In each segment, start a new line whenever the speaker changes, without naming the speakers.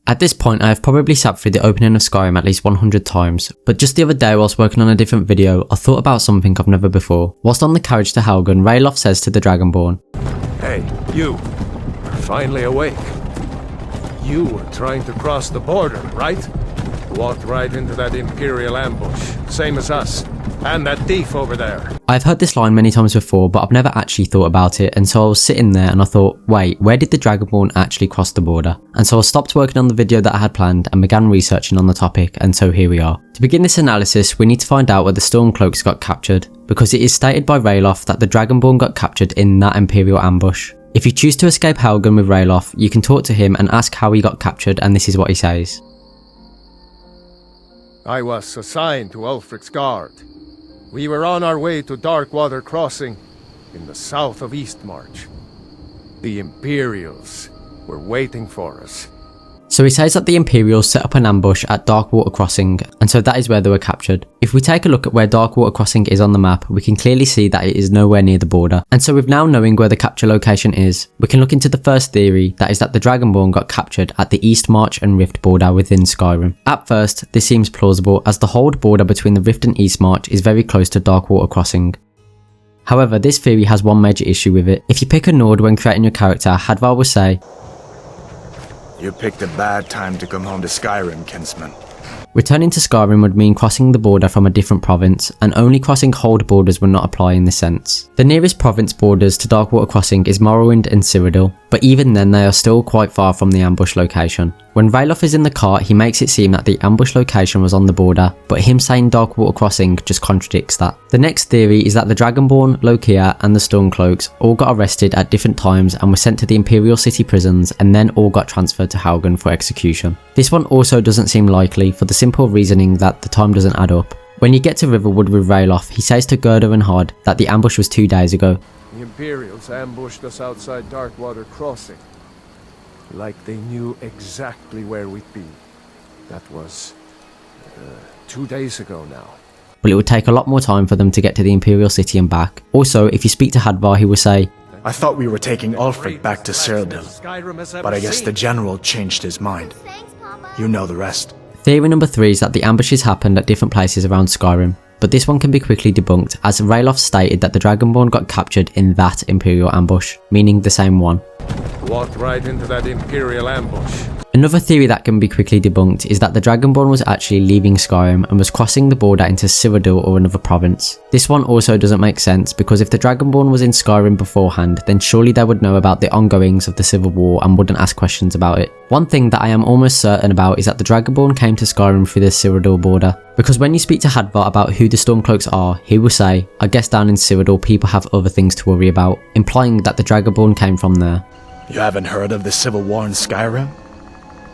At this point I have probably sat through the opening of Skyrim at least 100 times, but just the other day whilst working on a different video I thought about something I've never before. Whilst on the carriage to Helgen, Ralof says to the Dragonborn,
"Hey, you're finally awake. You were trying to cross the border, right? Walked right into that Imperial ambush, same as us. And that thief over there."
I've heard this line many times before, but I've never actually thought about it, and so I was sitting there and I thought, wait, where did the Dragonborn actually cross the border? And so I stopped working on the video that I had planned and began researching on the topic, and so here we are. To begin this analysis, we need to find out where the Stormcloaks got captured, because it is stated by Ralof that the Dragonborn got captured in that Imperial ambush. If you choose to escape Helgen with Ralof, you can talk to him and ask how he got captured, and this is what he says.
"I was assigned to Ulfric's guard. We were on our way to Darkwater Crossing in the south of Eastmarch. The Imperials were waiting for us."
So he says that the Imperials set up an ambush at Darkwater Crossing, and so that is where they were captured. If we take a look at where Darkwater Crossing is on the map, we can clearly see that it is nowhere near the border. And so with now knowing where the capture location is, we can look into the first theory, that is that the Dragonborn got captured at the Eastmarch and Rift border within Skyrim. At first, this seems plausible as the hold border between the Rift and Eastmarch is very close to Darkwater Crossing. However, this theory has one major issue with it. If you pick a Nord when creating your character, Hadvar will say,
"You picked a bad time to come home to Skyrim, kinsman."
Returning to Skyrim would mean crossing the border from a different province, and only crossing hold borders would not apply in this sense. The nearest province borders to Darkwater Crossing is Morrowind and Cyrodiil, but even then they are still quite far from the ambush location. When Ralof is in the cart, he makes it seem that the ambush location was on the border, but him saying Darkwater Crossing just contradicts that. The next theory is that the Dragonborn, Lokia and the Stormcloaks all got arrested at different times and were sent to the Imperial City prisons and then all got transferred to Helgen for execution. This one also doesn't seem likely for the simple reasoning that the time doesn't add up. When you get to Riverwood with Ralof, he says to Gerda and Hod that the ambush was 2 days ago.
"The Imperials ambushed us outside Darkwater Crossing. Like they knew exactly where we'd be. That was 2 days ago now."
But it would take a lot more time for them to get to the Imperial City and back. Also, if you speak to Hadvar, he will say,
"I thought we were taking Ulfric back to Cyrodiil, but I guess the general changed his mind. You know the rest."
Theory number 3 is that the ambushes happened at different places around Skyrim, but this one can be quickly debunked as Ralof stated that the Dragonborn got captured in that Imperial ambush, meaning the same one.
"Walked right into that Imperial ambush."
Another theory that can be quickly debunked is that the Dragonborn was actually leaving Skyrim and was crossing the border into Cyrodiil or another province. This one also doesn't make sense because if the Dragonborn was in Skyrim beforehand, then surely they would know about the ongoings of the Civil War and wouldn't ask questions about it. One thing that I am almost certain about is that the Dragonborn came to Skyrim through the Cyrodiil border, because when you speak to Hadvar about who the Stormcloaks are, he will say, "I guess down in Cyrodiil people have other things to worry about," implying that the Dragonborn came from there.
"You haven't heard of the Civil War in Skyrim?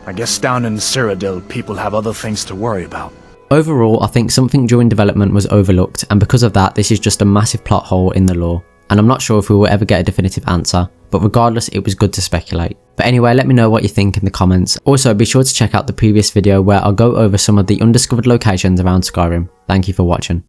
I guess down in Cyrodiil people have other things to worry about."
Overall, I think something during development was overlooked, and because of that this is just a massive plot hole in the lore, and I'm not sure if we will ever get a definitive answer, but regardless it was good to speculate. But anyway, let me know what you think in the comments. Also be sure to check out the previous video where I'll go over some of the undiscovered locations around Skyrim. Thank you for watching.